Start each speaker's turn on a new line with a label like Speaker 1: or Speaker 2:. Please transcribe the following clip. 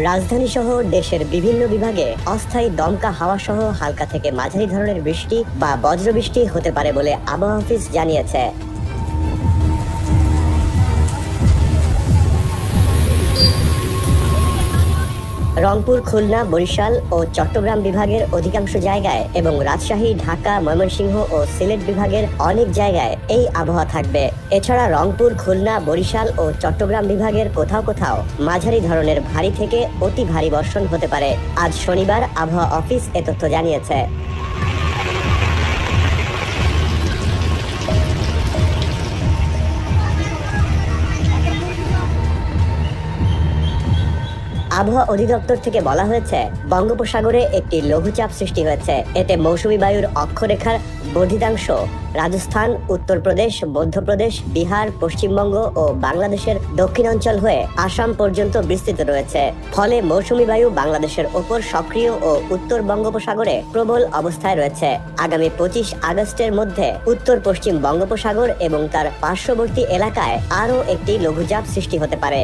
Speaker 1: রাজধানী সহ দেশের বিভিন্ন বিভাগে অস্থায়ী দমকা হাওয়া সহ হালকা থেকে মাঝারি ধরনের বৃষ্টি বা বজ্রবৃষ্টি হতে পারে বলে আবহাওয়া অফিস জানিয়েছে। রংপুর, খুলনা, বরিশাল ও চট্টগ্রাম বিভাগের অধিকাংশ জায়গায় এবং রাজশাহী, ঢাকা, ময়মনসিংহ ও সিলেট বিভাগের অনেক জায়গায় এই আবহাওয়া থাকবে। এছাড়া রংপুর, খুলনা, বরিশাল ও চট্টগ্রাম বিভাগের কোথাও কোথাও মাঝারি ধরনের ভারী থেকে অতি ভারী বর্ষণ হতে পারে। আজ শনিবার আবহাওয়া অফিস এ তথ্য জানিয়েছে। আবহাওয়া অধিদপ্তর থেকে বলা হয়েছে, বঙ্গোপসাগরে একটি লঘুচাপ সৃষ্টি হয়েছে। এতে মৌসুমী বায়ুর অক্ষরেখার বর্ধিতাংশ রাজস্থান, উত্তরপ্রদেশ, মধ্যপ্রদেশ, বিহার, পশ্চিমবঙ্গ ও বাংলাদেশের দক্ষিণাঞ্চল হয়ে আসাম পর্যন্ত বিস্তৃত রয়েছে। ফলে মৌসুমী বায়ু বাংলাদেশের ওপর সক্রিয় ও উত্তর বঙ্গোপসাগরে প্রবল অবস্থায় রয়েছে। আগামী 25 আগস্টের মধ্যে উত্তর পশ্চিম বঙ্গোপসাগর এবং তার পার্শ্ববর্তী এলাকায় আরও একটি লঘুচাপ সৃষ্টি হতে পারে।